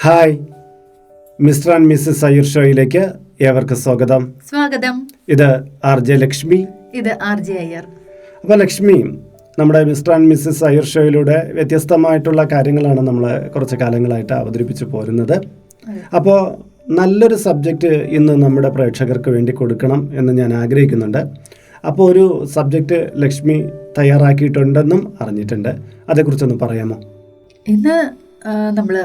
Hi, mister and missus Iyer ഷോയിലേക്ക് ഏവർക്കും സ്വാഗതം. ഇത് RJ ലക്ഷ്മി, ഇത് RJ അയ്യർ. അപ്പോൾ ലക്ഷ്മി, നമ്മുടെ മിസ്റ്റർ ആൻഡ് മിസ്സസ് അയ്യർ ഷോയിലൂടെ വ്യത്യസ്തമായിട്ടുള്ള കാര്യങ്ങളാണ് നമ്മൾ കുറച്ച് കാലങ്ങളായിട്ട് അവതരിപ്പിച്ച് പോരുന്നത്. അപ്പോൾ നല്ലൊരു സബ്ജക്റ്റ് ഇന്ന് നമ്മുടെ പ്രേക്ഷകർക്ക് വേണ്ടി കൊടുക്കണം എന്ന് ഞാൻ ആഗ്രഹിക്കുന്നുണ്ട്. അപ്പോൾ ഒരു സബ്ജക്റ്റ് ലക്ഷ്മി തയ്യാറാക്കിയിട്ടുണ്ടെന്നും അറിഞ്ഞിട്ടുണ്ട്. അതേക്കുറിച്ചൊന്ന് പറയാമോ? ഇന്ന് നമ്മൾ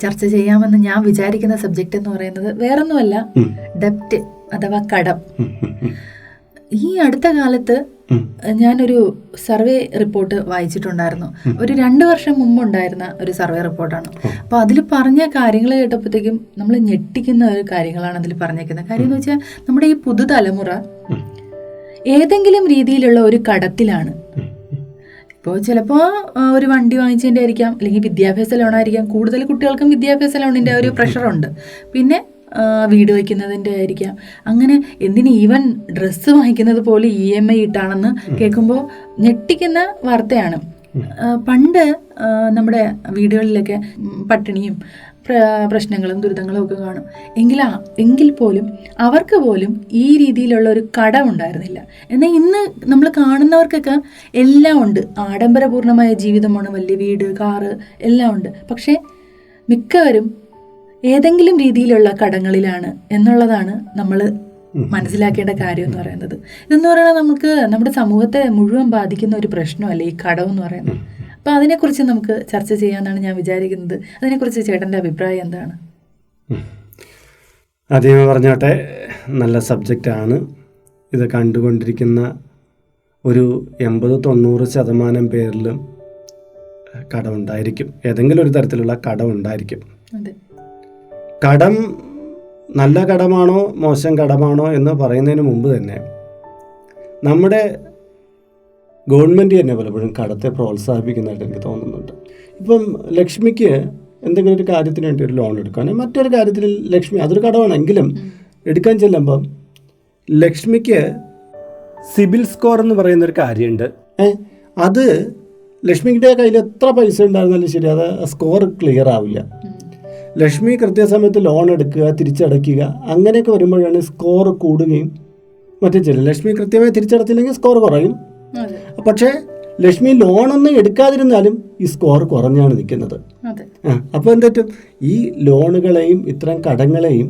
ചർച്ച ചെയ്യാമെന്ന് ഞാൻ വിചാരിക്കുന്ന സബ്ജക്റ്റ് എന്ന് പറയുന്നത് വേറൊന്നുമല്ല, ഡെപ്റ്റ് അഥവാ കടം. ഈ അടുത്ത കാലത്ത് ഞാനൊരു സർവേ റിപ്പോർട്ട് വായിച്ചിട്ടുണ്ടായിരുന്നു. ഒരു 2 വർഷം മുമ്പുണ്ടായിരുന്ന ഒരു സർവേ റിപ്പോർട്ടാണ്. അപ്പോൾ അതിൽ പറഞ്ഞ കാര്യങ്ങൾ കേട്ടപ്പോഴത്തേക്കും നമ്മൾ ഞെട്ടിക്കുന്ന ഒരു കാര്യങ്ങളാണ് അതിൽ പറഞ്ഞേക്കുന്നത്. കാര്യം എന്ന് വെച്ചാൽ നമ്മുടെ ഈ പുതുതലമുറ ഏതെങ്കിലും രീതിയിലുള്ള ഒരു കടത്തിലാണ്. ഇപ്പോൾ ചിലപ്പോൾ ഒരു വണ്ടി വാങ്ങിച്ചതിൻ്റെ ആയിരിക്കാം, അല്ലെങ്കിൽ വിദ്യാഭ്യാസ ലോണായിരിക്കാം. കൂടുതൽ കുട്ടികൾക്കും വിദ്യാഭ്യാസ ലോണിൻ്റെ ഒരു പ്രഷറുണ്ട്. പിന്നെ വീട് വയ്ക്കുന്നതിൻ്റെ ആയിരിക്കാം. അങ്ങനെ എന്തിന് ഈവൻ ഡ്രസ്സ് വാങ്ങിക്കുന്നത് പോലെ EMI ഇട്ടാണെന്ന് കേൾക്കുമ്പോൾ ഞെട്ടിക്കുന്ന വാർത്തയാണ്. പണ്ട് നമ്മുടെ വീടുകളിലൊക്കെ പട്ടിണിയും പ്രശ്നങ്ങളും ദുരിതങ്ങളും ഒക്കെ കാണും. എങ്കിൽ പോലും അവർക്ക് പോലും ഈ രീതിയിലുള്ള ഒരു കടം ഉണ്ടായിരുന്നില്ല. എന്നാൽ ഇന്ന് നമ്മൾ കാണുന്നവർക്കൊക്കെ എല്ലാം ഉണ്ട്. ആഡംബരപൂർണമായ ജീവിതമാണ്, വലിയ വീട്, കാറ് എല്ലാം ഉണ്ട്. പക്ഷേ മിക്കവരും ഏതെങ്കിലും രീതിയിലുള്ള കടങ്ങളിലാണ് എന്നുള്ളതാണ് നമ്മൾ മനസ്സിലാക്കേണ്ട കാര്യം എന്ന് പറയുന്നത്. ഇതെന്ന് പറയുന്നത് നമുക്ക് നമ്മുടെ സമൂഹത്തെ മുഴുവൻ ബാധിക്കുന്ന ഒരു പ്രശ്നമല്ലേ ഈ കടം എന്ന് പറയുന്നത്. അപ്പോൾ അതിനെക്കുറിച്ച് നമുക്ക് ചർച്ച ചെയ്യാമെന്നാണ് ഞാൻ വിചാരിക്കുന്നത്. അതിനെക്കുറിച്ച് ചേട്ടൻ്റെ അഭിപ്രായം എന്താണ്? ആദ്യമേ പറഞ്ഞോട്ടെ, നല്ല സബ്ജക്റ്റാണ്. ഇത് കണ്ടുകൊണ്ടിരിക്കുന്ന ഒരു 80-90% പേരിലും കടമുണ്ടായിരിക്കും. ഏതെങ്കിലും ഒരു തരത്തിലുള്ള കടമുണ്ടായിരിക്കും. കടം നല്ല കടമാണോ മോശം കടമാണോ എന്ന് പറയുന്നതിന് മുമ്പ് തന്നെ നമ്മുടെ ഗവൺമെൻറ് തന്നെ പലപ്പോഴും കടത്തെ പ്രോത്സാഹിപ്പിക്കുന്നതായിട്ട് എനിക്ക് തോന്നുന്നുണ്ട്. ഇപ്പം ലക്ഷ്മിക്ക് എന്തെങ്കിലും ഒരു കാര്യത്തിന് വേണ്ടി ഒരു ലോൺ എടുക്കുകയാണെങ്കിൽ മറ്റൊരു കാര്യത്തിൽ ലക്ഷ്മി അതൊരു കടമാണെങ്കിലും എടുക്കാൻ ചെല്ലുമ്പം ലക്ഷ്മിക്ക് സിബിൽ സ്കോർ എന്ന് പറയുന്നൊരു കാര്യമുണ്ട്. അത് ലക്ഷ്മിയുടെ കയ്യിൽ എത്ര പൈസ ഉണ്ടായിരുന്നാലും ശരി, അത് സ്കോർ ക്ലിയർ ആവില്ല. ലക്ഷ്മി കൃത്യസമയത്ത് ലോൺ എടുക്കുക, തിരിച്ചടയ്ക്കുക, അങ്ങനെയൊക്കെ വരുമ്പോഴാണ് സ്കോർ കൂടുകയും മറ്റേ ചെല്ലും. ലക്ഷ്മി കൃത്യമായി തിരിച്ചടച്ചില്ലെങ്കിൽ സ്കോർ കുറയും. പക്ഷേ ലക്ഷ്മി ലോണൊന്നും എടുക്കാതിരുന്നാലും ഈ സ്കോർ കുറഞ്ഞാണ് നിൽക്കുന്നത്. അപ്പോൾ എന്തെറ്റും ഈ ലോണുകളെയും ഇത്തരം കടങ്ങളെയും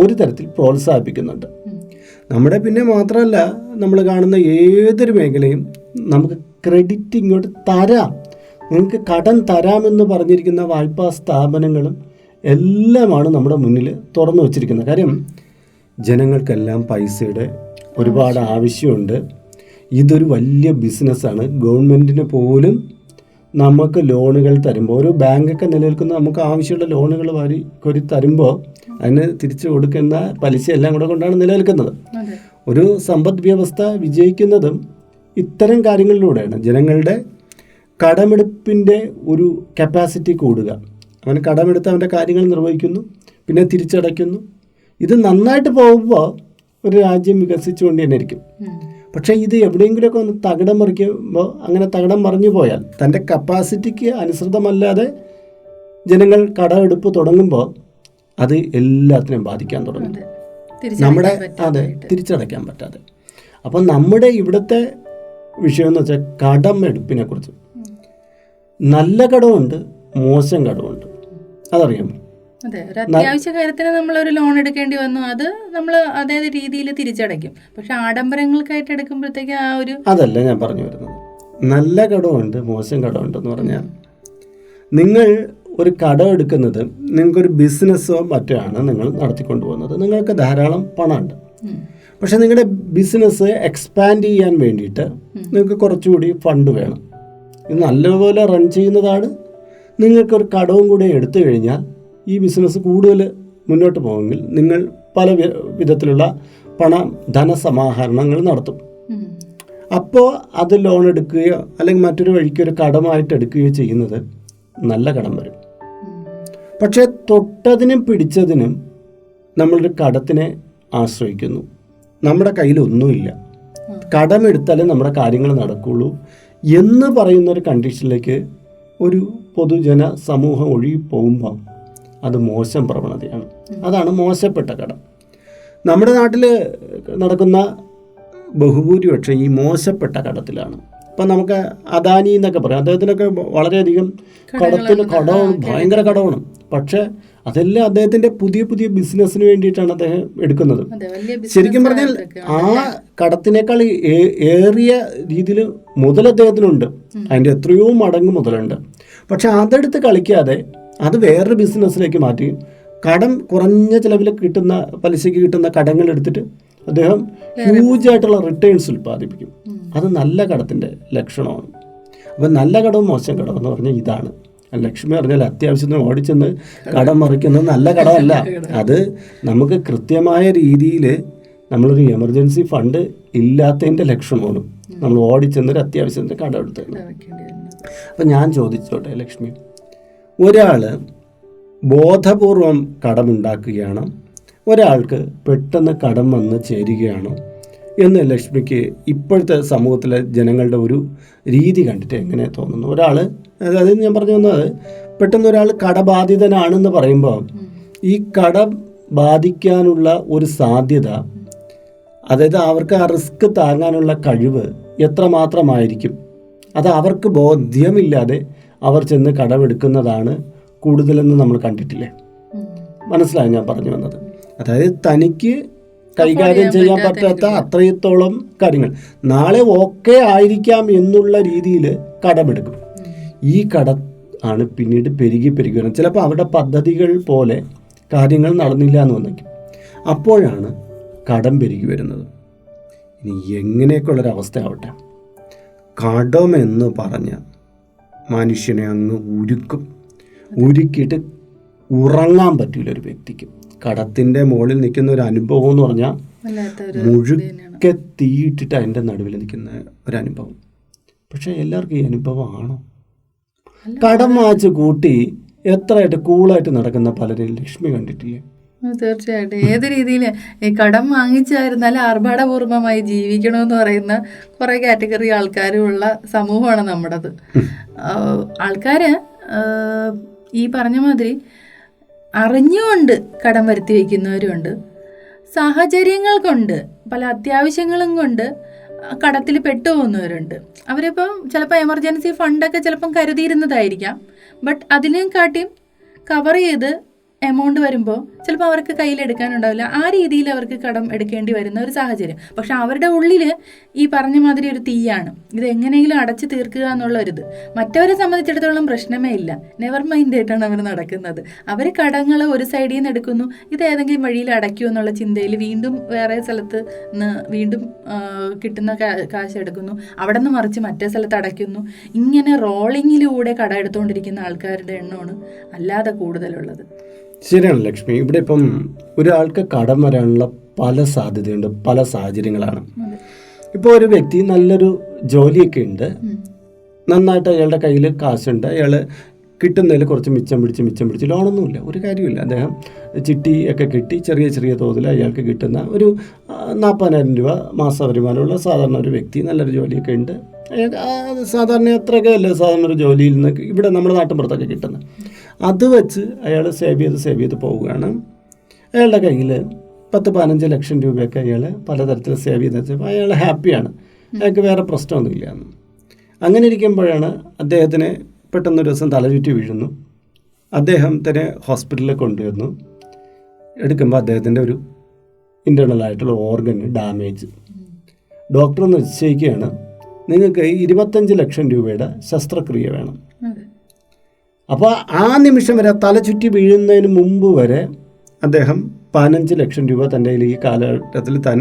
ഒരു തരത്തിൽ പ്രോത്സാഹിപ്പിക്കുന്നുണ്ട്. നമ്മുടെ പിന്നെ മാത്രമല്ല, നമ്മൾ കാണുന്ന ഏതൊരു മേഖലയും നമുക്ക് ക്രെഡിറ്റ് ഇങ്ങോട്ട് തരാം, നിങ്ങൾക്ക് കടം തരാമെന്ന് പറഞ്ഞിരിക്കുന്ന വായ്പാ സ്ഥാപനങ്ങളും എല്ലാമാണ് നമ്മുടെ മുന്നിൽ തുറന്നു വച്ചിരിക്കുന്നത്. കാര്യം ജനങ്ങൾക്കെല്ലാം പൈസയുടെ ഒരുപാട് ആവശ്യമുണ്ട്. ഇതൊരു വലിയ ബിസിനസ്സാണ്. ഗവൺമെൻറ്റിന് പോലും നമുക്ക് ലോണുകൾ തരുമ്പോൾ, ഒരു ബാങ്കൊക്കെ നിലനിൽക്കുന്ന നമുക്ക് ആവശ്യമുള്ള ലോണുകൾ കോരി തരുമ്പോൾ അതിന് തിരിച്ചു കൊടുക്കുന്ന പലിശ എല്ലാം കൂടെ കൊണ്ടാണ് നിലനിൽക്കുന്നത്. ഒരു സമ്പദ് വ്യവസ്ഥ വിജയിക്കുന്നതും ഇത്തരം കാര്യങ്ങളിലൂടെയാണ്. ജനങ്ങളുടെ കടമെടുപ്പിൻ്റെ ഒരു കപ്പാസിറ്റി കൂടുക. അവന് കടമെടുത്ത് അവൻ്റെ കാര്യങ്ങൾ നിർവഹിക്കുന്നു, പിന്നെ തിരിച്ചടയ്ക്കുന്നു. ഇത് നന്നായിട്ട് പോകുമ്പോൾ ഒരു രാജ്യം വികസിച്ചുകൊണ്ട് തന്നെ ഇരിക്കും. പക്ഷേ ഇത് എവിടെയെങ്കിലുമൊക്കെ ഒന്ന് തകിടം മറിക്കുമ്പോൾ, അങ്ങനെ തകിടം മറിഞ്ഞു പോയാൽ തൻ്റെ കപ്പാസിറ്റിക്ക് അനുസൃതമല്ലാതെ ജനങ്ങൾ കടമെടുപ്പ് തുടങ്ങുമ്പോൾ അത് എല്ലാത്തിനെയും ബാധിക്കാൻ തുടങ്ങും. നമ്മുടെ തിരിച്ചടയ്ക്കാൻ പറ്റാതെ. അപ്പം നമ്മുടെ ഇവിടുത്തെ വിഷയം എന്ന് വെച്ചാൽ കടമെടുപ്പിനെ കുറിച്ച്. നല്ല കടമുണ്ട്, മോശം കടമുണ്ട്. അതറിയാമോ? അതെ, ഒരു അത്യാവശ്യ കാര്യത്തിന് നമ്മളൊരു ലോൺ എടുക്കേണ്ടി വന്നു, അത് നമ്മൾ അതേ രീതിയിൽ തിരിച്ചടയ്ക്കും. പക്ഷെ ആഡംബരങ്ങൾക്കായിട്ട് എടുക്കുമ്പോഴത്തേക്ക് അതല്ല ഞാൻ പറഞ്ഞു വരുന്നത്. നല്ല കടമുണ്ട്, മോശം കടമുണ്ട് എന്ന് പറഞ്ഞാൽ, നിങ്ങൾ ഒരു കടം എടുക്കുന്നത് നിങ്ങൾക്കൊരു ബിസിനസ്സോ മറ്റോ ആണ് നിങ്ങൾ നടത്തിക്കൊണ്ടു പോകുന്നത്. നിങ്ങൾക്ക് ധാരാളം പണമുണ്ട്. പക്ഷെ നിങ്ങളുടെ ബിസിനസ് എക്സ്പാൻഡ് ചെയ്യാൻ വേണ്ടിയിട്ട് നിങ്ങൾക്ക് കുറച്ചുകൂടി ഫണ്ട് വേണം. ഇത് നല്ലപോലെ റൺ ചെയ്യുന്നതാണ്. നിങ്ങൾക്കൊരു കടവും കൂടെ എടുത്തു കഴിഞ്ഞാൽ ഈ ബിസിനസ് കൂടുതൽ മുന്നോട്ട് പോകുമെങ്കിൽ നിങ്ങൾ പല വിധത്തിലുള്ള ധനസമാഹരണങ്ങൾ നടത്തും. അപ്പോൾ അത് ലോൺ എടുക്കുകയോ അല്ലെങ്കിൽ മറ്റൊരു വഴിക്ക് ഒരു കടമായിട്ട് എടുക്കുകയോ ചെയ്യുന്നത് നല്ല കടം വരും. പക്ഷേ തൊട്ടതിനും പിടിച്ചതിനും നമ്മളൊരു കടത്തിനെ ആശ്രയിക്കുന്നു. നമ്മുടെ കയ്യിലൊന്നുമില്ല, കടമെടുത്താലേ നമ്മുടെ കാര്യങ്ങൾ നടക്കുകയുള്ളൂ എന്ന് പറയുന്നൊരു കണ്ടീഷനിലേക്ക് ഒരു പൊതുജന സമൂഹം ഒഴുകി പോകുമ്പോൾ അത് മോശം പ്രവണതയാണ്. അതാണ് മോശപ്പെട്ട കടം. നമ്മുടെ നാട്ടിൽ നടക്കുന്ന ബഹുഭൂരിപക്ഷം ഈ മോശപ്പെട്ട കടത്തിലാണ്. ഇപ്പം നമുക്ക് അദാനി എന്നൊക്കെ പറയാം, അദ്ദേഹത്തിനൊക്കെ വളരെയധികം കടമാണ്, ഭയങ്കര കടമാണ്. പക്ഷേ അതെല്ലാം അദ്ദേഹത്തിൻ്റെ പുതിയ പുതിയ ബിസിനസ്സിന് വേണ്ടിയിട്ടാണ് അദ്ദേഹം എടുക്കുന്നത്. ശരിക്കും പറഞ്ഞാൽ ആ കടത്തിനേക്കാൾ ഏറിയ രീതിയിൽ മുതൽ അദ്ദേഹത്തിനുണ്ട്, അതിൻ്റെ എത്രയോ മടങ്ങ് മുതലുണ്ട്. പക്ഷെ അതെടുത്ത് കളിക്കാതെ അത് വേറൊരു ബിസിനസ്സിലേക്ക് മാറ്റി കടം കുറഞ്ഞ ചിലവിൽ കിട്ടുന്ന പലിശയ്ക്ക് കിട്ടുന്ന കടങ്ങൾ എടുത്തിട്ട് അദ്ദേഹം ഹ്യൂജായിട്ടുള്ള റിട്ടേൺസ് ഉൽപ്പാദിപ്പിക്കും. അത് നല്ല കടത്തിൻ്റെ ലക്ഷണമാണ്. അപ്പം നല്ല കടവും മോശം കടവും എന്ന് പറഞ്ഞാൽ ഇതാണ്. ലക്ഷ്മി പറഞ്ഞാൽ അത്യാവശ്യത്തിന് ഓടിച്ചെന്ന് കടം മറിക്കുന്നത് നല്ല കടമല്ല. അത് നമുക്ക് കൃത്യമായ രീതിയിൽ നമ്മളൊരു എമർജൻസി ഫണ്ട് ഇല്ലാത്തതിൻ്റെ ലക്ഷണമാണ് നമ്മൾ ഓടിച്ചെന്നൊരു അത്യാവശ്യത്തിന് കടം എടുത്തത്. അപ്പം ഞാൻ ചോദിച്ചോട്ടെ ലക്ഷ്മി, ഒരാൾ ബോധപൂർവം കടമുണ്ടാക്കുകയാണോ, ഒരാൾക്ക് പെട്ടെന്ന് കടം വന്ന് ചേരുകയാണോ എന്ന് ലക്ഷ്മിക്ക് ഇപ്പോഴത്തെ സമൂഹത്തിലെ ജനങ്ങളുടെ ഒരു രീതി കണ്ടിട്ട് എങ്ങനെ തോന്നുന്നു? ഒരാൾ, അതായത് ഞാൻ പറഞ്ഞു വന്നത്, പെട്ടെന്ന് ഒരാൾ കടബാധിതനാണെന്ന് പറയുമ്പോൾ ഈ കടം ബാധിക്കാനുള്ള ഒരു സാധ്യത, അതായത് അവർക്ക് ആ റിസ്ക് താങ്ങാനുള്ള കഴിവ് എത്രമാത്രമായിരിക്കും, അത് അവർക്ക് ബോധ്യമില്ലാതെ അവർ ചെന്ന് കടമെടുക്കുന്നതാണ് കൂടുതലെന്ന് നമ്മൾ കണ്ടിട്ടില്ലേ? മനസ്സിലായി ഞാൻ പറഞ്ഞു വന്നത്? അതായത് തനിക്ക് കൈകാര്യം ചെയ്യാൻ പറ്റാത്ത അത്രത്തോളം കാര്യങ്ങൾ നാളെ ഓക്കെ ആയിരിക്കാം എന്നുള്ള രീതിയിൽ കടമെടുക്കും. ഈ കട ആണ് പിന്നീട് പെരുകി വരും. ചിലപ്പോൾ അവരുടെ പദ്ധതികൾ പോലെ കാര്യങ്ങൾ നടന്നില്ല എന്ന് വന്നേക്കും. അപ്പോഴാണ് കടം പെരുകി വരുന്നത്. ഇനി എങ്ങനെയൊക്കെയുള്ളൊരവസ്ഥ ആവട്ടെ, കടമെന്ന് പറഞ്ഞ മനുഷ്യനെ അങ്ങ് ഉരുക്കിയിട്ട് ഉറങ്ങാൻ പറ്റില്ല ഒരു വ്യക്തിക്ക്. കടത്തിൻ്റെ മുകളിൽ നിൽക്കുന്ന ഒരു അനുഭവം എന്ന് പറഞ്ഞാൽ മുഴുക്കെ തീയിട്ടിട്ട് അതിൻ്റെ നടുവിൽ നിൽക്കുന്ന ഒരു അനുഭവം. പക്ഷേ എല്ലാവർക്കും ഈ അനുഭവമാണോ? കടം വാച്ച് കൂട്ടി എത്രയായിട്ട് കൂളായിട്ട് നടക്കുന്ന പലരെയും ലക്ഷ്മി കണ്ടിട്ടില്ലേ? തീർച്ചയായിട്ടും. ഏത് രീതിയിൽ ഈ കടം വാങ്ങിച്ചായിരുന്നാലും ആർഭാടപൂർവമായി ജീവിക്കണമെന്ന് പറയുന്ന കുറേ കാറ്റഗറി ആൾക്കാരുള്ള സമൂഹമാണ് നമ്മുടേത്. ആൾക്കാർ ഈ പറഞ്ഞ മാതിരി അറിഞ്ഞുകൊണ്ട് കടം വരുത്തി വയ്ക്കുന്നവരുമുണ്ട്, സാഹചര്യങ്ങൾ കൊണ്ട് പല അത്യാവശ്യങ്ങളും കൊണ്ട് കടത്തിൽ പെട്ടുപോകുന്നവരുണ്ട്. അവരിപ്പം ചിലപ്പോൾ എമർജൻസി ഫണ്ടൊക്കെ ചിലപ്പം കരുതിയിരുന്നതായിരിക്കാം, ബട്ട് അതിനെയും കാട്ടിയും കവർ ചെയ്ത് എമൗണ്ട് വരുമ്പോൾ ചിലപ്പോൾ അവർക്ക് കയ്യിലെടുക്കാനുണ്ടാവില്ല. ആ രീതിയിൽ അവർക്ക് കടം എടുക്കേണ്ടി വരുന്ന ഒരു സാഹചര്യം. പക്ഷെ അവരുടെ ഉള്ളിൽ ഈ പറഞ്ഞ മാതിരി ഒരു തീയാണ്, ഇത് എങ്ങനെയെങ്കിലും അടച്ചു തീർക്കുക എന്നുള്ളൊരിത്. മറ്റവരെ സംബന്ധിച്ചിടത്തോളം പ്രശ്നമേ ഇല്ല, നെവർ മൈൻഡ് ആയിട്ടാണ് അവർ നടക്കുന്നത്. അവർ കടങ്ങൾ ഒരു സൈഡിൽ നിന്ന് എടുക്കുന്നു, ഇത് ഏതെങ്കിലും വഴിയിൽ അടയ്ക്കൂ എന്നുള്ള ചിന്തയിൽ വീണ്ടും വേറെ സ്ഥലത്ത് നിന്ന് വീണ്ടും കിട്ടുന്ന കാശ് എടുക്കുന്നു, അവിടെ നിന്ന് മറിച്ച് മറ്റേ സ്ഥലത്ത് അടയ്ക്കുന്നു. ഇങ്ങനെ റോളിങ്ങിലൂടെ കട എടുത്തുകൊണ്ടിരിക്കുന്ന ആൾക്കാരുടെ എണ്ണമാണ് അല്ലാതെ കൂടുതലുള്ളത്. ശരിയാണ് ലക്ഷ്മി. ഇവിടെ ഇപ്പം ഒരാൾക്ക് കടം വരാനുള്ള പല സാധ്യതയുണ്ട്, പല സാഹചര്യങ്ങളാണ്. ഇപ്പോൾ ഒരു വ്യക്തി നല്ലൊരു ജോലിയൊക്കെ ഉണ്ട്, നന്നായിട്ട് അയാളുടെ കയ്യിൽ കാശുണ്ട്, അയാൾ കിട്ടുന്നതിൽ കുറച്ച് മിച്ചം പിടിച്ച് ലോണൊന്നുമില്ല, ഒരു കാര്യമില്ല. അദ്ദേഹം ചിട്ടിയൊക്കെ കിട്ടി ചെറിയ തോതിൽ അയാൾക്ക് കിട്ടുന്ന ഒരു 40,000 രൂപ മാസ വരുമാനമുള്ള സാധാരണ ഒരു വ്യക്തി, നല്ലൊരു ജോലിയൊക്കെ ഉണ്ട്. സാധാരണ അത്രയൊക്കെ അല്ലേ സാധാരണ ഒരു ജോലിയിൽ നിന്ന് ഇവിടെ നമ്മുടെ നാട്ടിൻപുറത്തൊക്കെ കിട്ടുന്നത്. അത് വെച്ച് അയാൾ സേവ് ചെയ്ത് പോവുകയാണ്. അയാളുടെ കയ്യിൽ 10-15 ലക്ഷം രൂപയൊക്കെ അയാൾ പലതരത്തിൽ സേവ് ചെയ്ത് വെച്ചപ്പോൾ അയാൾ ഹാപ്പിയാണ്, അയാൾക്ക് വേറെ പ്രശ്നമൊന്നുമില്ല. അങ്ങനെ ഇരിക്കുമ്പോഴാണ് അദ്ദേഹത്തിന് പെട്ടെന്നൊരു ദിവസം തലചുറ്റി വീഴുന്നു. അദ്ദേഹത്തിനെ ഹോസ്പിറ്റലിൽ കൊണ്ടുവന്നു. എടുക്കുമ്പോൾ അദ്ദേഹത്തിൻ്റെ ഒരു ഇൻറ്റേർണലായിട്ടുള്ള ഓർഗന് ഡാമേജ്. ഡോക്ടർ നിശ്ചയിക്കുകയാണ്, നിങ്ങൾക്ക് 25 ലക്ഷം രൂപയുടെ ശസ്ത്രക്രിയ വേണം. അപ്പോൾ ആ നിമിഷം വരെ തല ചുറ്റി വീഴുന്നതിന് മുമ്പ് വരെ അദ്ദേഹം 15 ലക്ഷം രൂപ തൻ്റെ കയ്യിൽ ഈ കാലഘട്ടത്തിൽ താൻ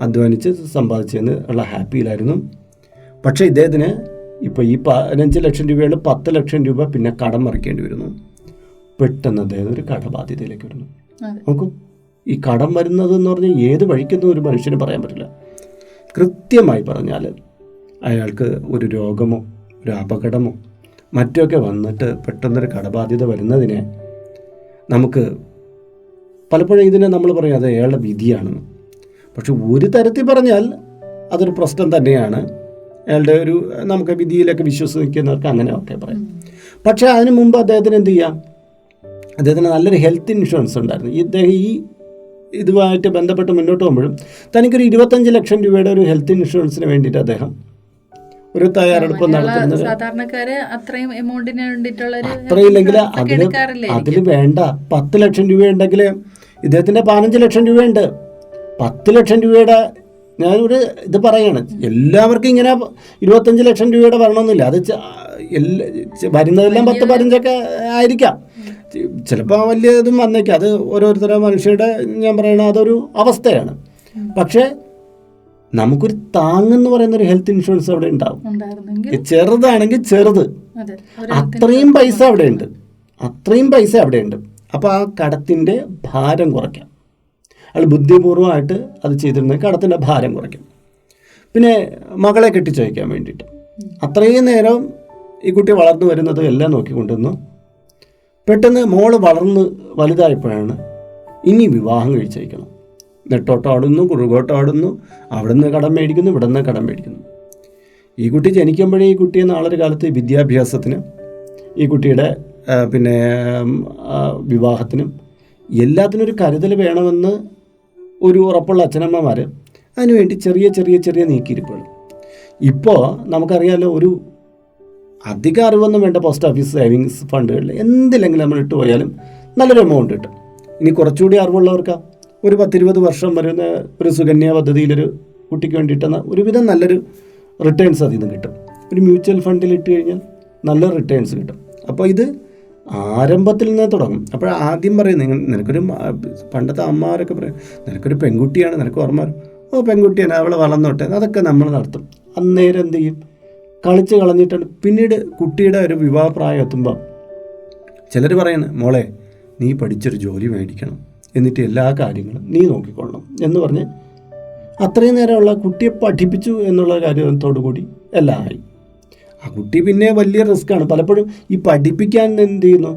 അധ്വാനിച്ച് സമ്പാദിച്ചതിന് ഉള്ള ഹാപ്പിയിലായിരുന്നു. പക്ഷേ ഇദ്ദേഹത്തിന് ഇപ്പോൾ ഈ 15 ലക്ഷം രൂപയുള്ള 10 ലക്ഷം രൂപ പിന്നെ കടം മറിക്കേണ്ടി വരുന്നു. പെട്ടെന്ന് അദ്ദേഹം ഒരു കടബാധ്യതയിലേക്ക് വരുന്നു. നോക്കൂ, ഈ കടം വരുന്നത് എന്ന് പറഞ്ഞാൽ ഏത് വഴിക്കൊന്നും ഒരു മനുഷ്യന് പറയാൻ പറ്റില്ല. കൃത്യമായി പറഞ്ഞാൽ അയാൾക്ക് ഒരു രോഗമോ ഒരു അപകടമോ മറ്റൊക്കെ വന്നിട്ട് പെട്ടെന്നൊരു കടബാധ്യത വരുന്നതിനെ നമുക്ക് പലപ്പോഴും ഇതിനെ നമ്മൾ പറയും അത് അയാളുടെ വിധിയാണെന്ന്. പക്ഷെ ഒരു തരത്തിൽ പറഞ്ഞാൽ അതൊരു പ്രശ്നം തന്നെയാണ്. അയാളുടെ ഒരു നമുക്ക് വിധിയിലൊക്കെ വിശ്വസിക്കുന്നവർക്ക് അങ്ങനെ ഒക്കെ പറയാം. പക്ഷേ അതിന് മുമ്പ് അദ്ദേഹത്തിന് എന്ത് ചെയ്യാം? അദ്ദേഹത്തിന് നല്ലൊരു ഹെൽത്ത് ഇൻഷുറൻസ് ഉണ്ടായിരുന്നു. ഇദ്ദേഹം ഈ ഇതുമായിട്ട് ബന്ധപ്പെട്ട് മുന്നോട്ട് പോകുമ്പോഴും തനിക്കൊരു 25 ലക്ഷം രൂപയുടെ ഒരു ഹെൽത്ത് ഇൻഷുറൻസിന് വേണ്ടിയിട്ട് അദ്ദേഹം ഒരു തയ്യാറെടുപ്പ് നടത്തുന്നത്. അത്രയില്ലെങ്കിൽ അതിൽ വേണ്ട 10 ലക്ഷം രൂപ ഉണ്ടെങ്കിൽ ഇദ്ദേഹത്തിൻ്റെ 15 ലക്ഷം രൂപയുണ്ട്. 10 ലക്ഷം രൂപയുടെ ഞാനൊരു ഇത് പറയാണ്, എല്ലാവർക്കും ഇങ്ങനെ 25 ലക്ഷം രൂപയുടെ വരണമെന്നില്ല. അത് വരുന്നതെല്ലാം 10-15 ആയിരിക്കാം, ചിലപ്പോൾ വലിയ ഇതും വന്നേക്കാം. അത് ഓരോരുത്തരുടെ മനുഷ്യരുടെ ഞാൻ പറയണ അതൊരു അവസ്ഥയാണ്. പക്ഷേ നമുക്കൊരു താങ്ങെന്ന് പറയുന്നൊരു ഹെൽത്ത് ഇൻഷുറൻസ് അവിടെ ഉണ്ടാവും. ചെറുതാണെങ്കിൽ ചെറുത്, അത്രയും പൈസ അവിടെയുണ്ട്, അത്രയും പൈസ അവിടെയുണ്ട്. അപ്പോൾ ആ കടത്തിൻ്റെ ഭാരം കുറയ്ക്കാം. അയാൾ ബുദ്ധിപൂർവമായിട്ട് അത് ചെയ്തിരുന്നെങ്കിൽ കടത്തിൻ്റെ ഭാരം കുറയ്ക്കും. പിന്നെ മകളെ കെട്ടിച്ചയക്കാൻ വേണ്ടിയിട്ട് അത്രയും നേരം ഈ കുട്ടി വളർന്നു വരുന്നത് എല്ലാം നോക്കിക്കൊണ്ടിരുന്നു. പെട്ടെന്ന് മോള് വളർന്ന് വലുതായപ്പോഴാണ് ഇനി വിവാഹം കഴിച്ചയക്കണം. നെട്ടോട്ടാടുന്നു, കുറുകോട്ടാടുന്നു, അവിടെ നിന്ന് കടം മേടിക്കുന്നു, ഇവിടെ നിന്ന് കടം മേടിക്കുന്നു. ഈ കുട്ടി ജനിക്കുമ്പോഴേ ഈ കുട്ടിയെ നാളൊരു കാലത്ത് വിദ്യാഭ്യാസത്തിന്, ഈ കുട്ടിയുടെ പിന്നെ വിവാഹത്തിനും എല്ലാത്തിനും ഒരു കരുതൽ വേണമെന്ന് ഒരു ഉറപ്പുള്ള അച്ഛനമ്മമാർ അതിനുവേണ്ടി ചെറിയ ചെറിയ ചെറിയ നീക്കിയിരിപ്പുകൾ. ഇപ്പോൾ നമുക്കറിയാമല്ലോ, ഒരു അധിക അറിവൊന്നും വേണ്ട. പോസ്റ്റ് ഓഫീസ് സേവിങ്സ് ഫണ്ടുകളിൽ എന്തില്ലെങ്കിലും നമ്മൾ ഇട്ട് പോയാലും നല്ലൊരു എമൗണ്ട് കിട്ടും. ഇനി കുറച്ചുകൂടി അറിവുള്ളവർക്ക് ഒരു 10-20 വർഷം വരുന്ന ഒരു സുകന്യ പദ്ധതിയിലൊരു കുട്ടിക്ക് വേണ്ടിയിട്ട് ഒരുവിധം നല്ലൊരു റിട്ടേൺസ് അതിൽ നിന്ന് കിട്ടും. ഒരു മ്യൂച്വൽ ഫണ്ടിൽ ഇട്ട് കഴിഞ്ഞാൽ നല്ല റിട്ടേൺസ് കിട്ടും. അപ്പോൾ ഇത് ആരംഭത്തിൽ നിന്ന് തുടങ്ങും. അപ്പോൾ ആദ്യം പറയും, നിനക്കൊരു പണ്ടത്തെ അമ്മമാരൊക്കെ പറയും, നിനക്കൊരു പെൺകുട്ടിയാണ്, നിനക്ക് ഓർമ്മ വരും, ഓ പെൺകുട്ടിയാണ്, അവളെ വളർന്നോട്ടെ, അതൊക്കെ നമ്മൾ നടത്തും. അന്നേരം എന്ത് ചെയ്യും, കളിച്ച് കളഞ്ഞിട്ടാണ്. പിന്നീട് കുട്ടിയുടെ ഒരു വിവാഹപ്രായം എത്തുമ്പോൾ ചിലർ പറയുന്നത്, മോളെ നീ പഠിച്ചൊരു ജോലി മേടിക്കണം, എന്നിട്ട് എല്ലാ കാര്യങ്ങളും നീ നോക്കിക്കൊള്ളണം എന്ന് പറഞ്ഞ് അത്രയും നേരമുള്ള കുട്ടിയെ പഠിപ്പിച്ചു എന്നുള്ള കാര്യത്തോടു കൂടി എല്ലാം ആയി. ആ കുട്ടി പിന്നെ വലിയ റിസ്ക്കാണ്. പലപ്പോഴും ഈ പഠിപ്പിക്കാൻ എന്ത് ചെയ്യുന്നു,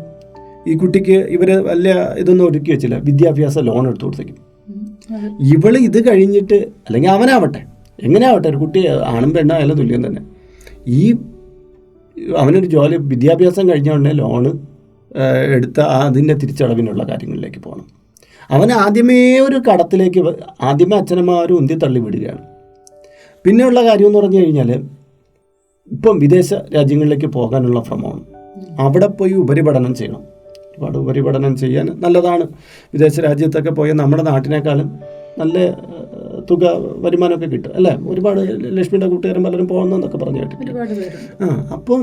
ഈ കുട്ടിക്ക് ഇവർ വലിയ ഇതൊന്നും ഒരുക്കി വെച്ചില്ല, വിദ്യാഭ്യാസ ലോൺ എടുത്തു കൊടുത്തേക്കും. ഇവൾ ഇത് കഴിഞ്ഞിട്ട്, അല്ലെങ്കിൽ അവനാവട്ടെ, എങ്ങനെ ആവട്ടെ, ഒരു കുട്ടി ആണും പെണ്ണായാലും തുല്യം തന്നെ, ഈ അവനൊരു ജോലി വിദ്യാഭ്യാസം കഴിഞ്ഞ ഉടനെ ലോണ് എടുത്ത അതിൻ്റെ തിരിച്ചടവിനുള്ള കാര്യങ്ങളിലേക്ക് പോകണം. അവൻ ആദ്യമേ ഒരു കടത്തിലേക്ക് ആദ്യമേ അച്ഛനമ്മമാരും ഉന്തി തള്ളി വിടുകയാണ്. പിന്നെയുള്ള കാര്യം എന്ന് പറഞ്ഞു കഴിഞ്ഞാൽ, ഇപ്പം വിദേശ രാജ്യങ്ങളിലേക്ക് പോകാനുള്ള ഭ്രമമാണ്. അവിടെ പോയി ഉപരിപഠനം ചെയ്യണം. ഒരുപാട് ഉപരിപഠനം ചെയ്യാൻ നല്ലതാണ്. വിദേശ രാജ്യത്തൊക്കെ പോയാൽ നമ്മുടെ നാട്ടിനേക്കാളും നല്ല തുക വരുമാനമൊക്കെ കിട്ടും അല്ലേ. ഒരുപാട് ലക്ഷ്മിയുടെ കൂട്ടുകാരും പലരും പോകുന്നതെന്നൊക്കെ പറഞ്ഞു കേട്ടിട്ട്. അപ്പം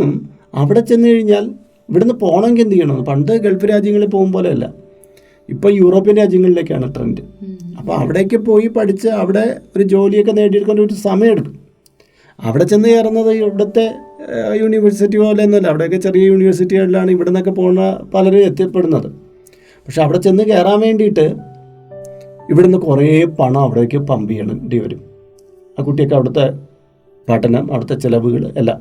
അവിടെ ചെന്ന് കഴിഞ്ഞാൽ ഇവിടുന്ന് പോകണമെങ്കിൽ എന്ത് ചെയ്യണം, പണ്ട് ഗൾഫ് രാജ്യങ്ങളിൽ പോകും പോലെയല്ല, ഇപ്പോൾ യൂറോപ്യൻ രാജ്യങ്ങളിലേക്കാണ് ട്രെൻഡ്. അപ്പോൾ അവിടേക്ക് പോയി പഠിച്ച് അവിടെ ഒരു ജോലിയൊക്കെ നേടിയെടുക്കാൻ ഒരു സമയമെടുക്കും. അവിടെ ചെന്ന് കയറുന്നത് ഇവിടുത്തെ യൂണിവേഴ്സിറ്റി പോലെ ഒന്നുമല്ല. അവിടെയൊക്കെ ചെറിയ യൂണിവേഴ്സിറ്റികളിലാണ് ഇവിടെ നിന്നൊക്കെ പോകുന്ന പലരും എത്തിപ്പെടുന്നത്. പക്ഷെ അവിടെ ചെന്ന് കയറാൻ വേണ്ടിയിട്ട് ഇവിടുന്ന് കുറേ പണം അവിടേക്ക് പമ്പ് ചെയ്യേണ്ടി വരും. ആ കുട്ടിയൊക്കെ അവിടുത്തെ പഠനം, അവിടുത്തെ ചിലവുകൾ എല്ലാം.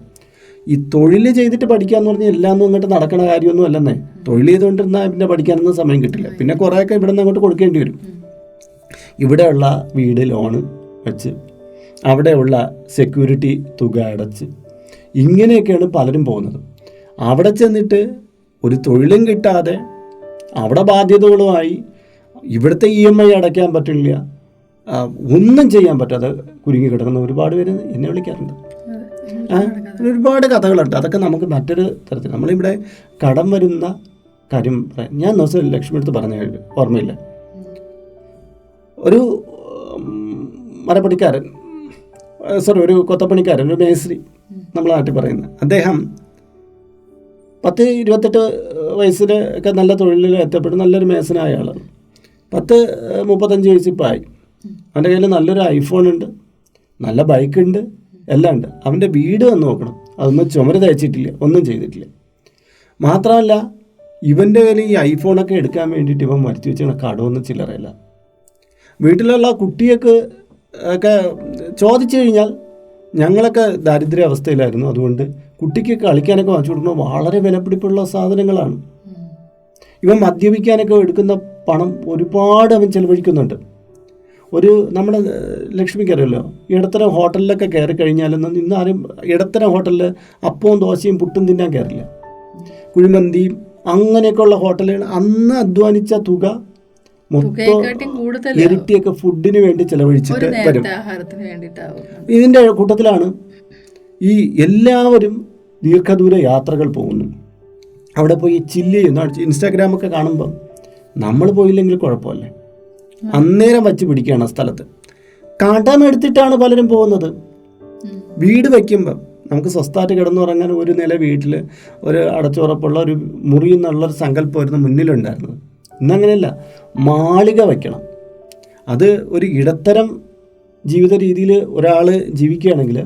ഈ തൊഴിൽ ചെയ്തിട്ട് പഠിക്കാമെന്ന് പറഞ്ഞാൽ എല്ലാം ഒന്നും അങ്ങോട്ട് നടക്കണ കാര്യമൊന്നും അല്ലെന്നേ. തൊഴിൽ ചെയ്തുകൊണ്ടിരുന്നാൽ പിന്നെ പഠിക്കാനൊന്നും സമയം കിട്ടില്ല. പിന്നെ കുറേയൊക്കെ ഇവിടെ നിന്ന് അങ്ങോട്ട് കൊടുക്കേണ്ടി വരും. ഇവിടെയുള്ള വീട് ലോണ് വെച്ച്, അവിടെയുള്ള സെക്യൂരിറ്റി തുക അടച്ച്, ഇങ്ങനെയൊക്കെയാണ് പലരും പോകുന്നത്. അവിടെ ചെന്നിട്ട് ഒരു തൊഴിലും കിട്ടാതെ അവിടെ ബാധ്യതകളുമായി ഇവിടുത്തെ EMI അടയ്ക്കാൻ പറ്റില്ല, ഒന്നും ചെയ്യാൻ പറ്റാതെ കുരുങ്ങി കിടക്കുന്ന ഒരുപാട് പേര് എന്നെ വിളിക്കാറുണ്ട്. ഒരുപാട് കഥകളുണ്ട്. അതൊക്കെ നമുക്ക് മറ്റൊരു തരത്തിൽ, നമ്മളിവിടെ കടം വരുന്ന കാര്യം പറയാം. ഞാൻ ദിവസം ലക്ഷ്മി എടുത്ത് പറഞ്ഞ ഓർമ്മയില്ല, ഒരു മരപ്പണിക്കാരൻ, ഒരു കൊത്തപ്പണിക്കാരൻ, ഒരു മേസ്ത്രി നമ്മളെ നാട്ടിൽ പറയുന്നത്, അദ്ദേഹം 10-28 വയസ്സിലൊക്കെ നല്ല തൊഴിലിൽ എത്തപ്പെട്ട് നല്ലൊരു മേസനായ ആളാണ്. 10-35 വയസ്സിപ്പോൾ ആയി. അവൻ്റെ കയ്യിൽ നല്ലൊരു ഐഫോൺ ഉണ്ട്, നല്ല ബൈക്കുണ്ട്, എല്ലാം ഉണ്ട്. അവൻ്റെ വീട് വന്ന് നോക്കണം, അതൊന്നും ചുമര് തയ്ച്ചിട്ടില്ല, ഒന്നും ചെയ്തിട്ടില്ല. മാത്രമല്ല ഇവൻ്റെ കയ്യിൽ ഈ ഐഫോണൊക്കെ എടുക്കാൻ വേണ്ടിയിട്ട് ഇവൻ മരിച്ചു വെച്ചാൽ കടമൊന്നും ചില്ലറയില്ല. വീട്ടിലുള്ള കുട്ടിയൊക്കെ ഒക്കെ ചോദിച്ചു കഴിഞ്ഞാൽ ഞങ്ങളൊക്കെ ദാരിദ്ര്യ അവസ്ഥയിലായിരുന്നു, അതുകൊണ്ട് കുട്ടിക്ക് കളിക്കാനൊക്കെ വാങ്ങിച്ചു കൊടുക്കുന്നത് വളരെ വിലപിടിപ്പുള്ള സാധനങ്ങളാണ്. ഇവൻ മദ്യപിക്കാനൊക്കെ എടുക്കുന്ന പണം ഒരുപാട് അവൻ ചിലവഴിക്കുന്നുണ്ട്. ഒരു നമ്മുടെ ലക്ഷ്മിക്കറിയല്ലോ, ഇടത്തരം ഹോട്ടലിലൊക്കെ കയറി കഴിഞ്ഞാലൊന്നും ഇന്ന് ആരും ഇടത്തരം ഹോട്ടലിൽ അപ്പവും ദോശയും പുട്ടും തിന്നാൻ കയറില്ല. കുഴിമന്തിയും അങ്ങനെയൊക്കെയുള്ള ഹോട്ടലുകൾ അന്ന് അധ്വാനിച്ച തുക മൊത്തം ഇരട്ടിയൊക്കെ ഫുഡിന് വേണ്ടി ചെലവഴിച്ചിട്ട് വരും. ഇതിൻ്റെ കൂട്ടത്തിലാണ് ഈ എല്ലാവരും ദീർഘദൂര യാത്രകൾ പോകുന്നു. അവിടെ പോയി ചില്ല് ചെയ്യുന്നു. ഇൻസ്റ്റാഗ്രാമൊക്കെ കാണുമ്പം നമ്മൾ പോയില്ലെങ്കിൽ കുഴപ്പമല്ലേ, അന്നേരം വച്ച് പിടിക്കുകയാണ് ആ സ്ഥലത്ത്. കടമെടുത്തിട്ടാണ് പലരും പോകുന്നത്. വീട് വയ്ക്കുമ്പം നമുക്ക് സ്വസ്ഥമായിട്ട് കിടന്നുറങ്ങാൻ ഒരു നില വീട്ടിൽ ഒരു അടച്ചുറപ്പുള്ള ഒരു മുറി എന്നുള്ളൊരു സങ്കല്പമായിരുന്നു മുന്നിലുണ്ടായിരുന്നത്. ഇന്നങ്ങനെയല്ല, മാളിക വയ്ക്കണം. അത് ഒരു ഇടത്തരം ജീവിത രീതിയിൽ ഒരാൾ ജീവിക്കുകയാണെങ്കിൽ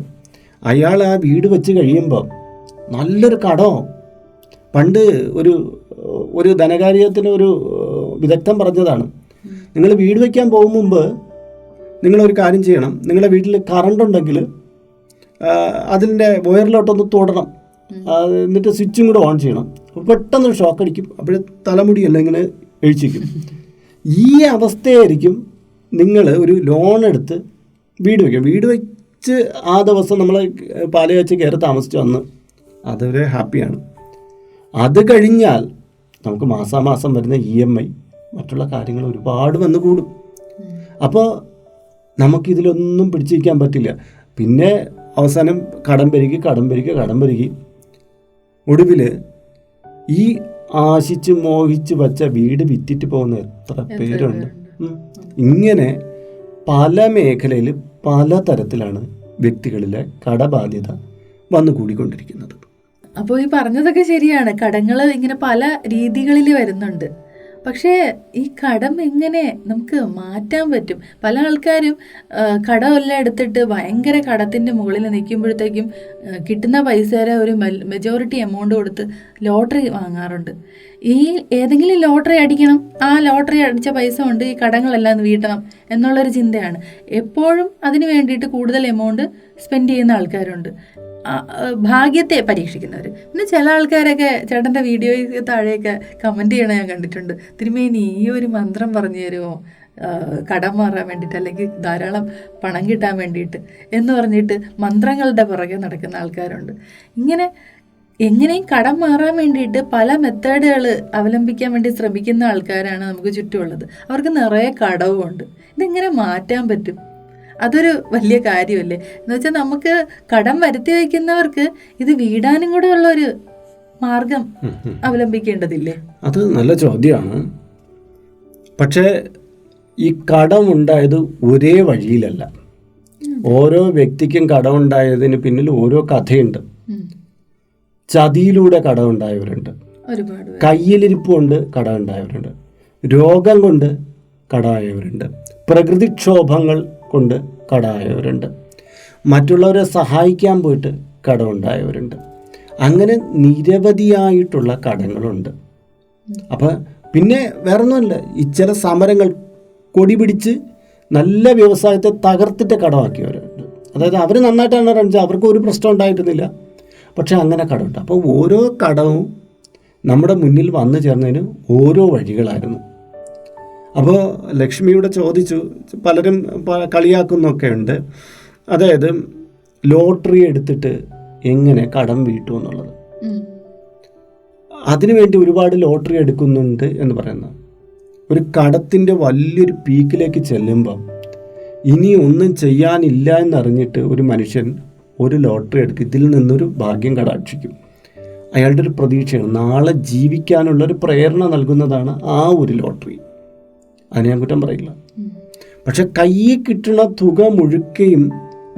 അയാൾ ആ വീട് വെച്ച് കഴിയുമ്പോൾ നല്ലൊരു കടമാവും. പണ്ട് ഒരു ധനകാര്യത്തിന് ഒരു വിദഗ്ധൻ പറഞ്ഞതാണ്, നിങ്ങൾ വീട് വയ്ക്കാൻ പോകും മുമ്പ് നിങ്ങളൊരു കാര്യം ചെയ്യണം. നിങ്ങളുടെ വീട്ടിൽ കറണ്ട് ഉണ്ടെങ്കിൽ അതിൻ്റെ വയറിലോട്ടൊന്ന് തൊടണം, എന്നിട്ട് സ്വിച്ചും കൂടെ ഓൺ ചെയ്യണം. അപ്പോൾ പെട്ടെന്ന് ഷോക്ക് അടിക്കും. അപ്പോഴേ തലമുടിയല്ല ഇങ്ങനെ എഴിച്ചിരിക്കും. ഈ അവസ്ഥയായിരിക്കും നിങ്ങൾ ഒരു ലോൺ എടുത്ത് വീട് വയ്ക്കുക. വീട് വെച്ച് ആ ദിവസം നമ്മൾ പാല് വെച്ച് കയറി താമസിച്ച് വന്ന് അതുവരെ ഹാപ്പിയാണ്. അത് കഴിഞ്ഞാൽ നമുക്ക് മാസാമാസം വരുന്ന EMI മറ്റുള്ള കാര്യങ്ങൾ ഒരുപാട് വന്നു കൂടും. അപ്പോൾ നമുക്കിതിലൊന്നും പിടിച്ചിരിക്കാൻ പറ്റില്ല. പിന്നെ അവസാനം കടം പെരുകി ഒടുവിൽ ഈ ആശിച്ച് മോഹിച്ച് വച്ച വീട് വിറ്റിട്ട് പോകുന്ന എത്ര പേരുണ്ട്. ഇങ്ങനെ പല മേഖലയിൽ പലതരത്തിലാണ് വ്യക്തികളിലെ കടബാധ്യത വന്നു കൂടിക്കൊണ്ടിരിക്കുന്നത്. അപ്പോൾ ഈ പറഞ്ഞതൊക്കെ ശരിയാണ്. കടങ്ങൾ ഇങ്ങനെ പല രീതികളിൽ വരുന്നുണ്ട്. പക്ഷേ ഈ കടം എങ്ങനെ നമുക്ക് മാറ്റാൻ പറ്റും? പല ആൾക്കാരും കടമെല്ലാം എടുത്തിട്ട് ഭയങ്കര കടത്തിൻ്റെ മുകളിൽ നിൽക്കുമ്പോഴത്തേക്കും കിട്ടുന്ന പൈസയുടെ ഒരു മെജോറിറ്റി എമൗണ്ട് കൊടുത്ത് ലോട്ടറി വാങ്ങാറുണ്ട്. ഈ ഏതെങ്കിലും ലോട്ടറി അടിക്കണം, ആ ലോട്ടറി അടിച്ച പൈസ കൊണ്ട് ഈ കടങ്ങളെല്ലാം വീട്ടണം എന്നുള്ളൊരു ചിന്തയാണ്. എപ്പോഴും അതിന് വേണ്ടിയിട്ട് കൂടുതൽ എമൗണ്ട് സ്പെൻഡ് ചെയ്യുന്ന ആൾക്കാരുണ്ട്, ഭാഗ്യത്തെ പരീക്ഷിക്കുന്നവർ. പിന്നെ ചില ആൾക്കാരൊക്കെ ചേട്ടൻ്റെ വീഡിയോയ്ക്ക് താഴെയൊക്കെ കമൻറ്റ് ചെയ്യണ ഞാൻ കണ്ടിട്ടുണ്ട്, തിരുമേനി ഈ ഒരു മന്ത്രം പറഞ്ഞു തരുമോ കടം മാറാൻ വേണ്ടിയിട്ട്, അല്ലെങ്കിൽ ധാരാളം പണം കിട്ടാൻ വേണ്ടിയിട്ട് എന്ന് പറഞ്ഞിട്ട് മന്ത്രങ്ങളുടെ പുറകെ നടക്കുന്ന ആൾക്കാരുണ്ട്. ഇങ്ങനെ എങ്ങനെയും കടം മാറാൻ വേണ്ടിയിട്ട് പല മെത്തേഡുകൾ അവലംബിക്കാൻ വേണ്ടി ശ്രമിക്കുന്ന ആൾക്കാരാണ് നമുക്ക് ചുറ്റുമുള്ളത്. അവർക്ക് നിറയെ കടവുമുണ്ട്. ഇതെങ്ങനെ മാറ്റാൻ പറ്റും? അതൊരു വലിയ കാര്യമല്ലേ? എന്ന് വെച്ചാൽ നമുക്ക് കടം വരുത്തി വയ്ക്കുന്നവർക്ക് ഇത് വീടാനും കൂടെ ഉള്ളൊരു മാർഗം അവലംബിക്കേണ്ടതില്ലേ? അത് നല്ല ചോദ്യമാണ്. പക്ഷേ ഈ കടം ഉണ്ടായത് ഒരേ വഴിയിലല്ല. ഓരോ വ്യക്തിക്കും കടമുണ്ടായതിന് പിന്നിൽ ഓരോ കഥയുണ്ട്. ചതിയിലൂടെ കടമുണ്ടായവരുണ്ട്, കയ്യിലിരിപ്പ് കൊണ്ട് കടമുണ്ടായവരുണ്ട്, രോഗം കൊണ്ട് കടമായവരുണ്ട്, പ്രകൃതിക്ഷോഭങ്ങൾ കൊണ്ട് കടമായവരുണ്ട്, മറ്റുള്ളവരെ സഹായിക്കാൻ പോയിട്ട് കടമുണ്ടായവരുണ്ട്. അങ്ങനെ നിരവധിയായിട്ടുള്ള കടങ്ങളുണ്ട്. അപ്പം പിന്നെ വേറൊന്നുമല്ല, ഈ ചില സമരങ്ങൾ കൊടി പിടിച്ച് നല്ല വ്യവസായത്തെ തകർത്തിട്ട് കടമാക്കിയവരുണ്ട്. അതായത് അവർ നന്നായിട്ടാണ് റൺ ചെയ്യുക, അവർക്ക് ഒരു പ്രശ്നം ഉണ്ടായിരുന്നില്ല, പക്ഷെ അങ്ങനെ കടമുണ്ട്. അപ്പോൾ ഓരോ കടവും നമ്മുടെ മുന്നിൽ വന്നു ചേർന്നതിന് ഓരോ വഴികളായിരുന്നു. അപ്പോൾ ലക്ഷ്മിയുടെ ചോദിച്ചു, പലരും കളിയാക്കുന്നൊക്കെ ഉണ്ട്, അതായത് ലോട്ടറി എടുത്തിട്ട് എങ്ങനെ കടം വീട്ടും എന്നുള്ളത്. അതിനുവേണ്ടി ഒരുപാട് ലോട്ടറി എടുക്കുന്നുണ്ട് എന്ന് പറയുന്നത്. ഒരു കടത്തിൻ്റെ വലിയൊരു പീക്കിലേക്ക് ചെല്ലുമ്പം ഇനി ഒന്നും ചെയ്യാനില്ല എന്നറിഞ്ഞിട്ട് ഒരു മനുഷ്യൻ ഒരു ലോട്ടറി എടുക്കും. ഇതിൽ നിന്നൊരു ഭാഗ്യം കടാക്ഷിക്കും. അയാളുടെ ഒരു പ്രതീക്ഷയാണ്, നാളെ ജീവിക്കാനുള്ളൊരു പ്രേരണ നൽകുന്നതാണ് ആ ഒരു ലോട്ടറി. അതിന് ഞാൻ കുറ്റം പറയില്ല. പക്ഷെ കയ്യിൽ കിട്ടുന്ന തുക മുഴുക്കയും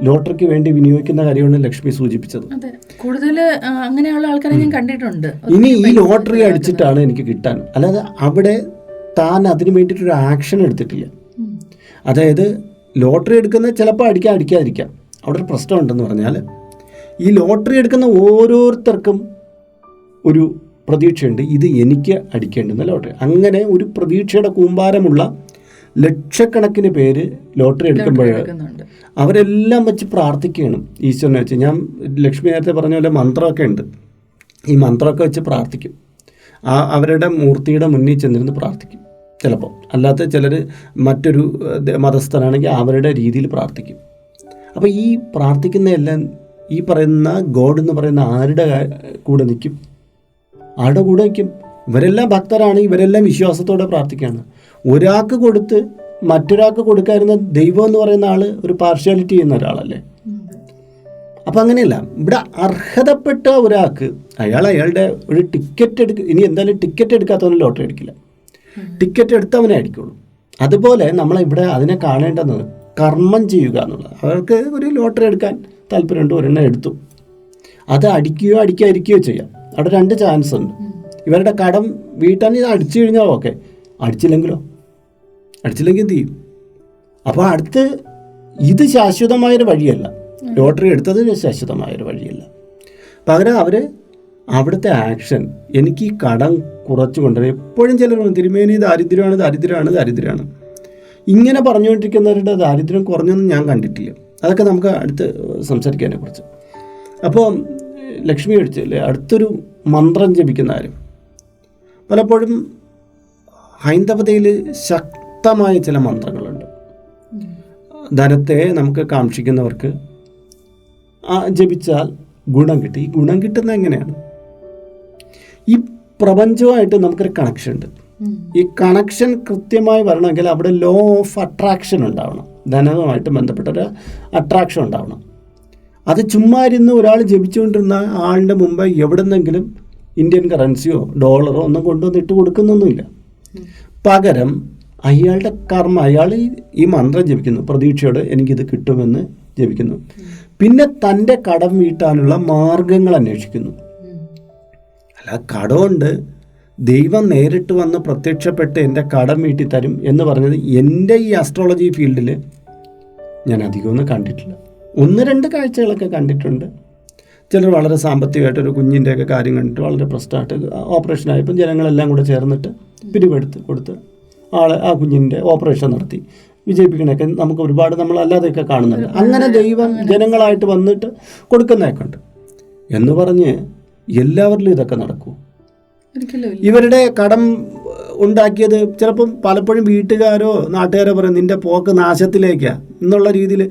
ലോട്ടറിക്ക് വേണ്ടി വിനിയോഗിക്കുന്ന കാര്യമാണ് ലക്ഷ്മി സൂചിപ്പിച്ചത്. കൂടുതൽ അങ്ങനെയുള്ള ആൾക്കാരെ ഞാൻ കണ്ടിട്ടുണ്ട്. ഇനി ഈ ലോട്ടറി അടിച്ചിട്ടാണ് എനിക്ക് കിട്ടാൻ, അല്ലാതെ അവിടെ താൻ അതിന് വേണ്ടിയിട്ടൊരു ആക്ഷൻ എടുത്തിട്ടില്ല. അതായത് ലോട്ടറി എടുക്കുന്നത് ചിലപ്പോൾ അടിക്കാതിരിക്കാം. അവിടെ ഒരു പ്രശ്നമുണ്ടെന്ന് പറഞ്ഞാൽ ഈ ലോട്ടറി എടുക്കുന്ന ഓരോരുത്തർക്കും ഒരു പ്രതീക്ഷയുണ്ട്, ഇത് എനിക്ക് അടിക്കേണ്ടുന്ന ലോട്ടറി. അങ്ങനെ ഒരു പ്രതീക്ഷയുടെ കൂമ്പാരമുള്ള ലക്ഷക്കണക്കിന് പേര് ലോട്ടറി എടുക്കുമ്പോൾ അവരെല്ലാം വെച്ച് പ്രാർത്ഥിക്കുകയാണ് ഈശ്വരനെ വെച്ച്. ഞാൻ ലക്ഷ്മി നേരത്തെ പറഞ്ഞ പോലെ മന്ത്രമൊക്കെ ഉണ്ട്. ഈ മന്ത്രമൊക്കെ വെച്ച് പ്രാർത്ഥിക്കും. അവരുടെ മൂർത്തിയുടെ മുന്നിൽ ചെന്നിരുന്ന് പ്രാർത്ഥിക്കും. ചിലപ്പോൾ അല്ലാത്ത ചിലർ മറ്റൊരു മതസ്ഥനാണെങ്കിൽ അവരുടെ രീതിയിൽ പ്രാർത്ഥിക്കും. അപ്പോൾ ഈ പ്രാർത്ഥിക്കുന്ന എല്ലാം ഈ പറയുന്ന ഗോഡ് എന്ന് പറയുന്ന ആരുടെ കൂടെ നിൽക്കും? ആരുടെ കൂടെ നിൽക്കും? ഇവരെല്ലാം ഭക്തരാണ്, ഇവരെല്ലാം വിശ്വാസത്തോടെ പ്രാർത്ഥിക്കുകയാണ്. ഒരാൾക്ക് കൊടുത്ത് മറ്റൊരാൾക്ക് കൊടുക്കാതിരുന്ന ദൈവം എന്ന് പറയുന്ന ആൾ ഒരു പാർഷ്യാലിറ്റി ചെയ്യുന്ന ഒരാളല്ലേ. അപ്പം അങ്ങനെയല്ല, ഇവിടെ അർഹതപ്പെട്ട ഒരാൾക്ക് അയാളുടെ ഒരു ടിക്കറ്റ് ഇനി എന്തായാലും ടിക്കറ്റ് എടുക്കാത്തവന് ലോട്ടറി അടിക്കില്ല, ടിക്കറ്റ് എടുത്തവനെ അടിക്കുള്ളൂ. അതുപോലെ നമ്മളിവിടെ അതിനെ കാണേണ്ടത് കർമ്മം ചെയ്യുക എന്നുള്ളത്. അവർക്ക് ഒരു ലോട്ടറി എടുക്കാൻ താല്പര്യമുണ്ട്, ഒരെണ്ണം എടുത്തു, അത് അടിക്കുകയോ അടിക്കാതിരിക്കുകയോ ചെയ്യാം. അവിടെ 2 ചാൻസ് ഉണ്ട്. ഇവരുടെ കടം വീട്ടാൻ ഇത് അടിച്ചു കഴിഞ്ഞാൽ ഓക്കെ, അടിച്ചില്ലെങ്കിൽ എന്ത് ചെയ്യും? അപ്പോൾ അടുത്ത് ഇത് ശാശ്വതമായൊരു വഴിയല്ല, ലോട്ടറി എടുത്തത് ശാശ്വതമായൊരു വഴിയല്ല. പകരം അവർ അവിടുത്തെ ആക്ഷൻ, എനിക്ക് ഈ കടം കുറച്ച് കൊണ്ടുവരും. എപ്പോഴും ചിലർ തിരുമേനി ദാരിദ്ര്യമാണ് ഇങ്ങനെ പറഞ്ഞുകൊണ്ടിരിക്കുന്നവരുടെ ദാരിദ്ര്യം കുറഞ്ഞൊന്നും ഞാൻ കണ്ടിട്ടില്ല. അതൊക്കെ നമുക്ക് അടുത്ത് സംസാരിക്കാനെ കുറിച്ച്. അപ്പോൾ ലക്ഷ്മി അടിച്ചില്ലേ, അടുത്തൊരു മന്ത്രം ജപിക്കുന്ന ആരും പലപ്പോഴും ഹൈന്ദവതയിൽ ശക്തമായ ചില മന്ത്രങ്ങളുണ്ട്. ധനത്തെ നമുക്ക് കാക്ഷിക്കുന്നവർക്ക് ജപിച്ചാൽ ഗുണം കിട്ടും. ഈ ഗുണം കിട്ടുന്നത് എങ്ങനെയാണ്? ഈ പ്രപഞ്ചവുമായിട്ട് നമുക്കൊരു കണക്ഷൻ ഉണ്ട്. ഈ കണക്ഷൻ കൃത്യമായി വരണമെങ്കിൽ അവിടെ ലോ ഓഫ് അട്രാക്ഷൻ ഉണ്ടാവണം. ധനവുമായിട്ട് ബന്ധപ്പെട്ടൊരു അട്രാക്ഷൻ ഉണ്ടാവണം. അത് ചുമ്മാ ഇരുന്ന് ഒരാൾ ജപിച്ചുകൊണ്ടിരുന്ന ആളുടെ മുമ്പ് എവിടെന്നെങ്കിലും ഇന്ത്യൻ കറൻസിയോ ഡോളറോ ഒന്നും കൊണ്ടുവന്നിട്ട് കൊടുക്കുന്നൊന്നുമില്ല. പകരം അയാളുടെ കർമ്മ, അയാൾ ഈ മന്ത്രം ജപിക്കുന്നു, പ്രതീക്ഷയോടെ എനിക്കിത് കിട്ടുമെന്ന് ജപിക്കുന്നു. പിന്നെ തൻ്റെ കടം വീട്ടാനുള്ള മാർഗങ്ങൾ അന്വേഷിക്കുന്നു. അല്ല, കടമുണ്ട്, ദൈവം നേരിട്ട് വന്ന് പ്രത്യക്ഷപ്പെട്ട് എൻ്റെ കടം വീട്ടിത്തരും എന്ന് പറഞ്ഞത് എൻ്റെ ഈ ആസ്ട്രോളജി ഫീൽഡിൽ ഞാൻ അധികമൊന്നും കണ്ടിട്ടില്ല. 1-2 കാഴ്ചകളൊക്കെ കണ്ടിട്ടുണ്ട്. ചിലർ വളരെ സാമ്പത്തികമായിട്ടൊരു കുഞ്ഞിൻ്റെയൊക്കെ കാര്യം കണ്ടിട്ട് വളരെ പ്രശ്നമായിട്ട് ഓപ്പറേഷനായപ്പോൾ ജനങ്ങളെല്ലാം കൂടെ ചേർന്നിട്ട് പിരിവെടുത്ത് കൊടുത്ത് ആ കുഞ്ഞിൻ്റെ ഓപ്പറേഷൻ നടത്തി വിജയിപ്പിക്കണൊക്കെ നമുക്ക് ഒരുപാട് നമ്മൾ അല്ലാതെയൊക്കെ കാണുന്നുണ്ട്. അങ്ങനെ ദൈവം ജനങ്ങളായിട്ട് വന്നിട്ട് കൊടുക്കുന്നതൊക്കെ ഉണ്ട് എന്ന് പറഞ്ഞ് എല്ലാവരിലും ഇതൊക്കെ നടക്കൂ? ഇവരുടെ കടം ഉണ്ടാക്കിയത് ചിലപ്പം പലപ്പോഴും വീട്ടുകാരോ നാട്ടുകാരോ പറയും നിൻ്റെ പോക്ക് നാശത്തിലേക്കാണ് എന്നുള്ള രീതിയിൽ.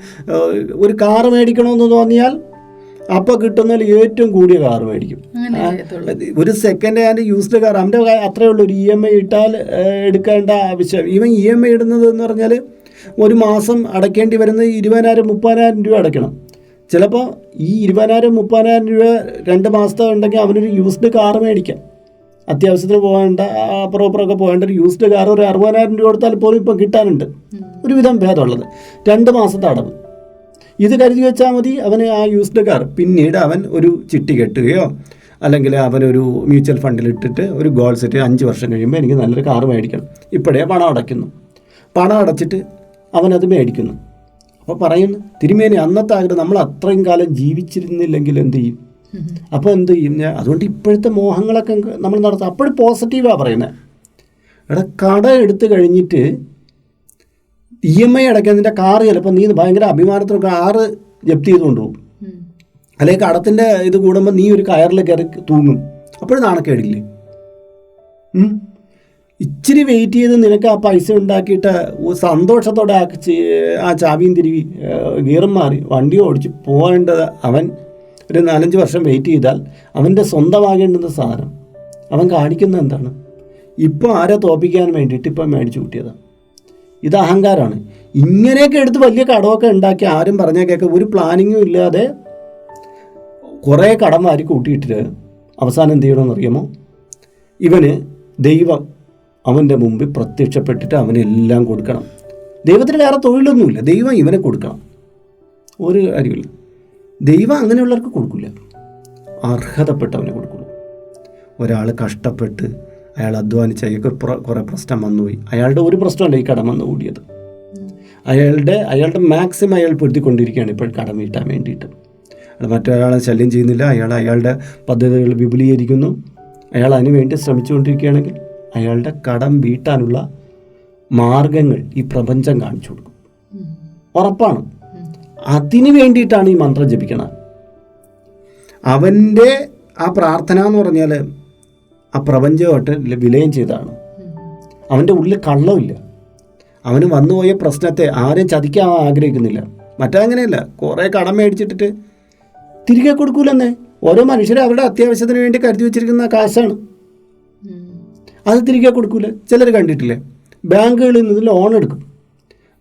ഒരു കാറ് മേടിക്കണമെന്ന് തോന്നിയാൽ അപ്പോൾ കിട്ടുന്നതിൽ ഏറ്റവും കൂടിയ കാർ മേടിക്കും. ഒരു സെക്കൻഡ് ഹാൻഡ് യൂസ്ഡ് കാർ അവൻ്റെ അത്രയേ ഉള്ളൂ. ഒരു EMI ഇട്ടാൽ എടുക്കേണ്ട ആവശ്യം. ഈവൻ EMI ഇടുന്നത് എന്ന് പറഞ്ഞാൽ ഒരു മാസം അടയ്ക്കേണ്ടി വരുന്നത് 20,000-30,000 രൂപ അടയ്ക്കണം. ചിലപ്പോൾ ഈ 20,000-30,000 രൂപ 2 മാസത്തെ ഉണ്ടെങ്കിൽ അവനൊരു യൂസ്ഡ് കാർ മേടിക്കാം. അത്യാവശ്യത്തിന് പോകേണ്ട അപ്പുറമൊക്കെ പോകേണ്ട ഒരു യൂസ്ഡ് കാർ ഒരു 60,000 രൂപ കൊടുത്താൽ പോലും ഇപ്പോൾ കിട്ടാനുണ്ട്. ഒരുവിധം ഭേദമുള്ളത് 2 മാസത്തെ അടവ്. ഇത് കരുതി വെച്ചാൽ മതി അവന് ആ യൂസ്ഡ് കാർ. പിന്നീട് അവൻ ഒരു ചിട്ടി കെട്ടുകയോ അല്ലെങ്കിൽ അവനൊരു മ്യൂച്വൽ ഫണ്ടിലിട്ടിട്ട് ഒരു ഗോൾ സെറ്റ് 5 വർഷം കഴിയുമ്പോൾ എനിക്ക് നല്ലൊരു കാർ മേടിക്കണം. ഇപ്പോഴേ പണം അടയ്ക്കുന്നു. പണം അടച്ചിട്ട് അവനത് മേടിക്കുന്നു. അപ്പോൾ പറയുന്നു തിരുമേനി അന്നത്തെ ആഗ്രഹം നമ്മൾ അത്രയും കാലം ജീവിച്ചിരുന്നില്ലെങ്കിൽ എന്ത് ചെയ്യും? അപ്പോൾ എന്ത് ചെയ്യും? അതുകൊണ്ട് ഇപ്പോഴത്തെ മോഹങ്ങളൊക്കെ നമ്മൾ നടത്തും. അപ്പോഴും പോസിറ്റീവാണ് പറയുന്നത്. എടാ, കട എടുത്ത് കഴിഞ്ഞിട്ട് EMI അടയ്ക്കുന്നതിൻ്റെ കാറ് ചിലപ്പോൾ നീ ഭയങ്കര അഭിമാനത്തിന് കാറ് ജപ്തി ചെയ്തുകൊണ്ട് പോകും. അല്ലെങ്കിൽ കടത്തിൻ്റെ ഇത് കൂടുമ്പോൾ നീ ഒരു കയറിൽ കയറി തൂങ്ങും. അപ്പോഴും നാണക്കേടില്ലേ? ഇച്ചിരി വെയിറ്റ് ചെയ്ത് നിനക്ക് ആ പൈസ ഉണ്ടാക്കിയിട്ട് സന്തോഷത്തോടെ ആ ചാവിയും തിരിവി ഗിയറും മാറി വണ്ടി ഓടിച്ച് പോകേണ്ടത് അവൻ ഒരു 4-5 വർഷം വെയിറ്റ് ചെയ്താൽ അവൻ്റെ സ്വന്തമാകേണ്ടുന്ന സാധനം അവൻ കാണിക്കുന്നത് എന്താണ്? ഇപ്പോൾ ആരെ തോപ്പിക്കാൻ വേണ്ടിയിട്ട് ഇപ്പം മേടിച്ചു കൂട്ടിയതാണ്. ഇത് അഹങ്കാരമാണ്. ഇങ്ങനെയൊക്കെ എടുത്ത് വലിയ കടമൊക്കെ ഉണ്ടാക്കി ആരും പറഞ്ഞാൽ കേൾക്കുക ഒരു പ്ലാനിങ്ങും ഇല്ലാതെ കുറേ കടം വാരി കൂട്ടിയിട്ടിട്ട് അവസാനം എന്ത് ചെയ്യണമെന്നറിയാമോ? ഇവന് ദൈവം അവൻ്റെ മുമ്പിൽ പ്രത്യക്ഷപ്പെട്ടിട്ട് അവനെല്ലാം കൊടുക്കണം. ദൈവത്തിന് വേറെ തൊഴിലൊന്നുമില്ല, ദൈവം ഇവനെ കൊടുക്കണം. ഒരു കാര്യമില്ല, ദൈവം അങ്ങനെയുള്ളവർക്ക് കൊടുക്കില്ല, അർഹതപ്പെട്ടവനെ കൊടുക്കുള്ളൂ. ഒരാൾ കഷ്ടപ്പെട്ട് അയാൾ അധ്വാനിച്ച് അയാൾക്ക് കുറേ പ്രശ്നം വന്നുപോയി. അയാളുടെ ഒരു പ്രശ്നമല്ല ഈ കടം വന്നു കൂടിയത്. അയാളുടെ മാക്സിമം അയാൾ പെടുത്തിക്കൊണ്ടിരിക്കുകയാണ് ഇപ്പോൾ കടം വീട്ടാൻ വേണ്ടിയിട്ട്. മറ്റൊരാളെ ശല്യം ചെയ്യുന്നില്ല. അയാളുടെ പദ്ധതികൾ വിപുലീകരിക്കുന്നു. അയാൾ അതിനു വേണ്ടി ശ്രമിച്ചുകൊണ്ടിരിക്കുകയാണെങ്കിൽ അയാളുടെ കടം വീട്ടാനുള്ള മാർഗങ്ങൾ ഈ പ്രപഞ്ചം കാണിച്ചു കൊടുക്കും. ഉറപ്പാണ്. അതിനു വേണ്ടിയിട്ടാണ് ഈ മന്ത്രം ജപിക്കണം. അവൻ്റെ ആ പ്രാർത്ഥന എന്ന് പറഞ്ഞാൽ ആ പ്രപഞ്ചമായിട്ട് വിലയം ചെയ്താണ്. അവൻ്റെ ഉള്ളിൽ കള്ളമില്ല. അവന് വന്നുപോയ പ്രശ്നത്തെ ആരും ചതിക്കാൻ ആഗ്രഹിക്കുന്നില്ല. മറ്റങ്ങനെയല്ല, കുറേ കടം മേടിച്ചിട്ടിട്ട് തിരികെ കൊടുക്കൂലെന്നേ. ഓരോ മനുഷ്യരും അവരുടെ അത്യാവശ്യത്തിന് വേണ്ടി കരുതി വെച്ചിരിക്കുന്ന കാശാണ്. അത് തിരികെ കൊടുക്കൂല. ചിലർ കണ്ടിട്ടില്ലേ, ബാങ്കുകളിൽ നിന്ന് ലോൺ എടുക്കും.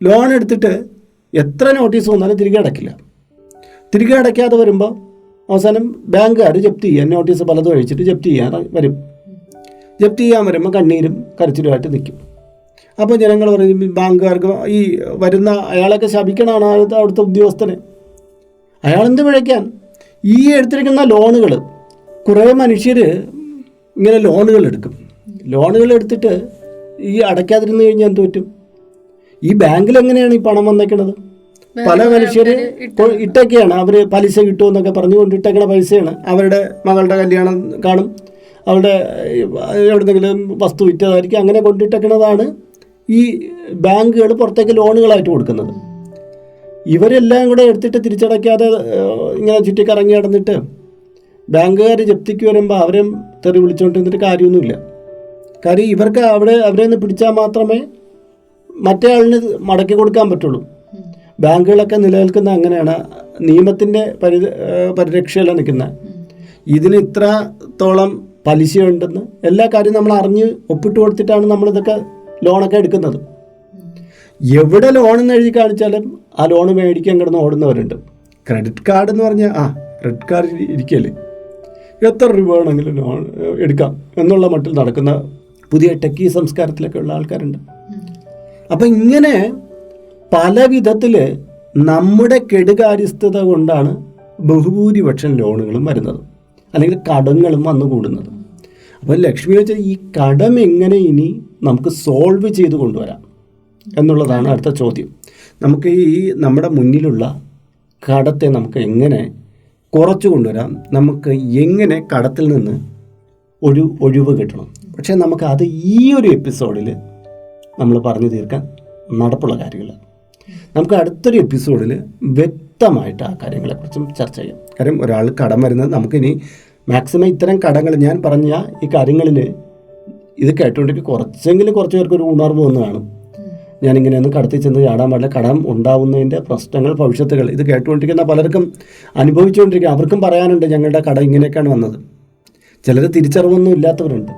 ലോൺ എടുത്തിട്ട് എത്ര നോട്ടീസ് വന്നാലും തിരികെ അടയ്ക്കില്ല. തിരികെ അടയ്ക്കാതെ വരുമ്പോൾ അവസാനം ബാങ്കുകാർ ജപ്തി ചെയ്യാൻ, നോട്ടീസ് പലതും അഴിച്ചിട്ട് ജപ്തി ചെയ്യാൻ വരും. ജപ്തി ചെയ്യാൻ വരുമ്പോൾ കണ്ണീരും കരച്ചിലുമായിട്ട് നിൽക്കും. അപ്പോൾ ജനങ്ങൾ പറയും ബാങ്കുകാർക്ക് ഈ വരുന്ന അയാളൊക്കെ ശപിക്കണമാണ് അവിടുത്തെ ഉദ്യോഗസ്ഥനെ. അയാളെന്ത് പിഴയ്ക്കാൻ? ഈ എടുത്തിരിക്കുന്ന ലോണുകൾ, കുറേ മനുഷ്യർ ഇങ്ങനെ ലോണുകൾ എടുക്കും. ലോണുകൾ എടുത്തിട്ട് ഈ അടയ്ക്കാതിരുന്ന് കഴിഞ്ഞാൽ എന്ത് പറ്റും? ഈ ബാങ്കിൽ എങ്ങനെയാണ് ഈ പണം വന്നേക്കണത്? പല മനുഷ്യർ ഇട്ടൊക്കെയാണ്, അവർ പലിശ കിട്ടുമെന്നൊക്കെ പറഞ്ഞുകൊണ്ട് ഇട്ടേക്കണ പൈസയാണ്. അവരുടെ മകളുടെ കല്യാണം കാണും, അവരുടെ എവിടെന്നെങ്കിലും വസ്തു വിറ്റതായിരിക്കും, അങ്ങനെ കൊണ്ടിട്ടേക്കണതാണ് ഈ ബാങ്കുകൾ പുറത്തേക്ക് ലോണുകളായിട്ട് കൊടുക്കുന്നത്. ഇവരെല്ലാം കൂടെ എടുത്തിട്ട് തിരിച്ചടയ്ക്കാതെ ഇങ്ങനെ ചുറ്റിക്കറങ്ങി നടന്നിട്ട് ബാങ്കുകാർ ജപ്തിക്ക് വരുമ്പോൾ അവരെ തെറി വിളിച്ചുകൊണ്ടിരുന്നിട്ട് കാര്യമൊന്നുമില്ല. കാര്യം ഇവർക്ക് അവരെ നിന്ന് പിടിച്ചാൽ മാത്രമേ മറ്റേ ആളിന് മടക്കി കൊടുക്കാൻ പറ്റുള്ളൂ. ബാങ്കുകളൊക്കെ നിലനിൽക്കുന്ന അങ്ങനെയാണ്, നിയമത്തിൻ്റെ പരിരക്ഷയല്ല നിൽക്കുന്നത്. ഇതിന് ഇത്രത്തോളം പലിശയുണ്ടെന്ന് എല്ലാ കാര്യവും നമ്മൾ അറിഞ്ഞ് ഒപ്പിട്ട് കൊടുത്തിട്ടാണ് നമ്മളിതൊക്കെ ലോണൊക്കെ എടുക്കുന്നത്. എവിടെ ലോണെന്ന് എഴുതി കാണിച്ചാലും ആ ലോണ് മേടിക്കാൻ കിടന്ന് ഓടുന്നവരുണ്ട്. ക്രെഡിറ്റ് കാർഡ് എന്ന് പറഞ്ഞാൽ ക്രെഡിറ്റ് കാർഡ് ഇരിക്കല്ലേ, എത്ര രൂപ വേണമെങ്കിലും ലോൺ എടുക്കാം എന്നുള്ള മട്ടിൽ നടക്കുന്ന പുതിയ ടെക്കി സംസ്കാരത്തിലൊക്കെ ഉള്ള ആൾക്കാരുണ്ട്. അപ്പം ഇങ്ങനെ പല വിധത്തിൽ നമ്മുടെ കെടുകാര്യസ്ഥത കൊണ്ടാണ് ബഹുഭൂരിപക്ഷം ലോണുകളും വരുന്നത്, അല്ലെങ്കിൽ കടങ്ങളും വന്നുകൂടുന്നത്. അപ്പോൾ ലക്ഷ്മി വെച്ചാൽ ഈ കടം എങ്ങനെ ഇനി നമുക്ക് സോൾവ് ചെയ്ത് കൊണ്ടുവരാം എന്നുള്ളതാണ് അടുത്ത ചോദ്യം. നമുക്ക് ഈ നമ്മുടെ മുന്നിലുള്ള കടത്തെ നമുക്ക് എങ്ങനെ കുറച്ച് കൊണ്ടുവരാം, നമുക്ക് എങ്ങനെ കടത്തിൽ നിന്ന് ഒരു ഒഴിവ് കിട്ടണം. പക്ഷേ നമുക്ക് അത് ഈ ഒരു എപ്പിസോഡിൽ നമ്മൾ പറഞ്ഞു തീർക്കാൻ നടപ്പുള്ള കാര്യമില്ല. നമുക്ക് അടുത്തൊരു എപ്പിസോഡിൽ വ്യക്തമായിട്ട് ആ കാര്യങ്ങളെക്കുറിച്ചും ചർച്ച ചെയ്യാം. കാര്യം ഒരാൾ കടം വരുന്നത് നമുക്കിനി മാക്സിമം ഇത്തരം കടങ്ങൾ ഞാൻ പറഞ്ഞ ഈ കാര്യങ്ങളിൽ ഇത് കേട്ടുകൊണ്ടെങ്കിൽ കുറച്ച് പേർക്ക് ഒരു ഉണർവ് വന്ന് കാണും. ഞാനിങ്ങനെയൊന്നും കടത്തി ചെന്ന് ചാടാൻ പാടില്ല, കടം ഉണ്ടാവുന്നതിൻ്റെ പ്രശ്നങ്ങൾ, ഭവിഷ്യത്തുകൾ ഇത് കേട്ടുകൊണ്ടിരിക്കുന്ന പലർക്കും അനുഭവിച്ചുകൊണ്ടിരിക്കുക. അവർക്കും പറയാനുണ്ട് ഞങ്ങളുടെ കട ഇങ്ങനെയൊക്കെയാണ് വന്നത്. ചിലർ തിരിച്ചറിവൊന്നും ഇല്ലാത്തവരുണ്ട്.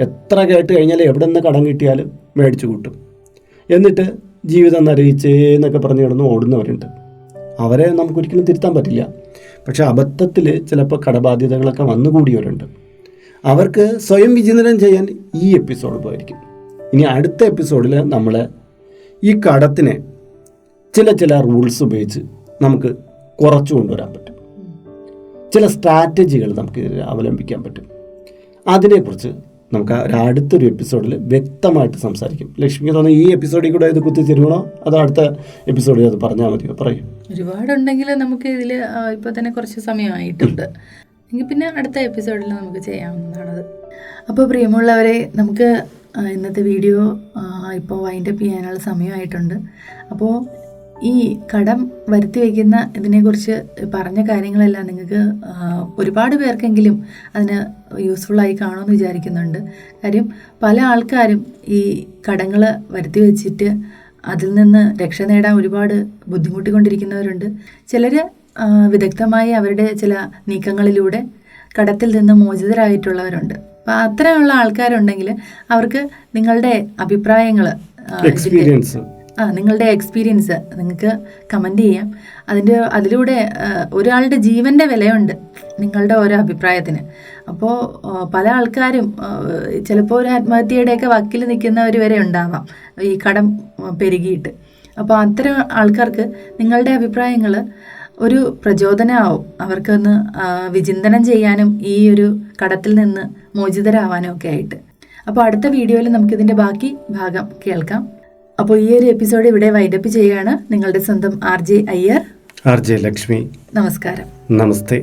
എത്ര കേട്ട് കഴിഞ്ഞാൽ എവിടെ നിന്ന് കടം കിട്ടിയാലും മേടിച്ചു കൂട്ടും, എന്നിട്ട് ജീവിതം നരയിച്ചേന്നൊക്കെ പറഞ്ഞ് കിടന്ന് ഓടുന്നവരുണ്ട്. അവരെ നമുക്കൊരിക്കലും തിരുത്താൻ പറ്റില്ല. പക്ഷേ അബദ്ധത്തിൽ ചിലപ്പോൾ കടബാധ്യതകളൊക്കെ വന്നുകൂടിയവരുണ്ട്. അവർക്ക് സ്വയം വിചിന്തനം ചെയ്യാൻ ഈ എപ്പിസോഡ് പോയിരിക്കും. ഇനി അടുത്ത എപ്പിസോഡിൽ നമ്മൾ ഈ കടത്തിനെ ചില റൂൾസ് ഉപയോഗിച്ച് നമുക്ക് കുറച്ചു കൊണ്ടുവരാൻ പറ്റും. ചില സ്ട്രാറ്റജികൾ നമുക്ക് അവലംബിക്കാൻ പറ്റും. അതിനെക്കുറിച്ച് നമുക്ക് അടുത്തൊരു എപ്പിസോഡിൽ വ്യക്തമായിട്ട് സംസാരിക്കും. ലക്ഷ്മിക്ക് തോന്നുന്നു ഈ എപ്പിസോഡിൽ കൂടെ ഇത് കുത്തിച്ചേരുകയാണോ അതോ അടുത്ത എപ്പിസോഡിൽ അത് പറഞ്ഞാൽ മതിയോ? പറയും. ഒരുപാടുണ്ടെങ്കിൽ നമുക്ക് ഇതിൽ ഇപ്പോൾ തന്നെ കുറച്ച് സമയമായിട്ടുണ്ട്. എങ്കിൽ പിന്നെ അടുത്ത എപ്പിസോഡിൽ നമുക്ക് ചെയ്യാവുന്നതാണത്. അപ്പോൾ പ്രിയമുള്ളവരെ, നമുക്ക് ഇന്നത്തെ വീഡിയോ ഇപ്പോൾ വൈൻഡപ്പ് ചെയ്യാനുള്ള സമയമായിട്ടുണ്ട്. അപ്പോൾ ഈ കടം വരുത്തി വയ്ക്കുന്ന ഇതിനെക്കുറിച്ച് പറഞ്ഞ കാര്യങ്ങളെല്ലാം നിങ്ങൾക്ക് ഒരുപാട് പേർക്കെങ്കിലും അതിന് യൂസ്ഫുള്ളായി കാണുമെന്ന് വിചാരിക്കുന്നുണ്ട്. കാര്യം പല ആൾക്കാരും ഈ കടങ്ങൾ വരുത്തി വെച്ചിട്ട് അതിൽ നിന്ന് രക്ഷ നേടാൻ ഒരുപാട് ബുദ്ധിമുട്ടിക്കൊണ്ടിരിക്കുന്നവരുണ്ട്. ചിലർ വിദഗ്ധമായി അവരുടെ ചില നീക്കങ്ങളിലൂടെ കടത്തിൽ നിന്ന് മോചിതരായിട്ടുള്ളവരുണ്ട്. അപ്പോൾ അത്തരമുള്ള ആൾക്കാരുണ്ടെങ്കിൽ അവർക്ക് നിങ്ങളുടെ അഭിപ്രായങ്ങൾ, നിങ്ങളുടെ എക്സ്പീരിയൻസ് നിങ്ങൾക്ക് കമൻ്റ് ചെയ്യാം. അതിലൂടെ ഒരാളുടെ ജീവൻ്റെ വിലയുണ്ട് നിങ്ങളുടെ ഓരോ അഭിപ്രായത്തിന്. അപ്പോൾ പല ആൾക്കാരും ചിലപ്പോൾ ഒരു ആത്മഹത്യയുടെയൊക്കെ വക്കിൽ നിൽക്കുന്നവർ വരെ ഉണ്ടാവാം ഈ കടം പെരുകിയിട്ട്. അപ്പോൾ അത്തരം ആൾക്കാർക്ക് നിങ്ങളുടെ അഭിപ്രായങ്ങൾ ഒരു പ്രചോദനമാവും, അവർക്കൊന്ന് വിചിന്തനം ചെയ്യാനും ഈ ഒരു കടത്തിൽ നിന്ന് മോചിതരാവാനും ഒക്കെ ആയിട്ട്. അപ്പോൾ അടുത്ത വീഡിയോയിൽ നമുക്കിതിൻ്റെ ബാക്കി ഭാഗം കേൾക്കാം. അപ്പോൾ ഈ ഒരു എപ്പിസോഡ് ഇവിടെ വൈൻഡപ്പ് ചെയ്യുകയാണ്. നിങ്ങളുടെ സ്വന്തം RJ അയ്യർ, RJ ലക്ഷ്മി. നമസ്കാരം. നമസ്തേ.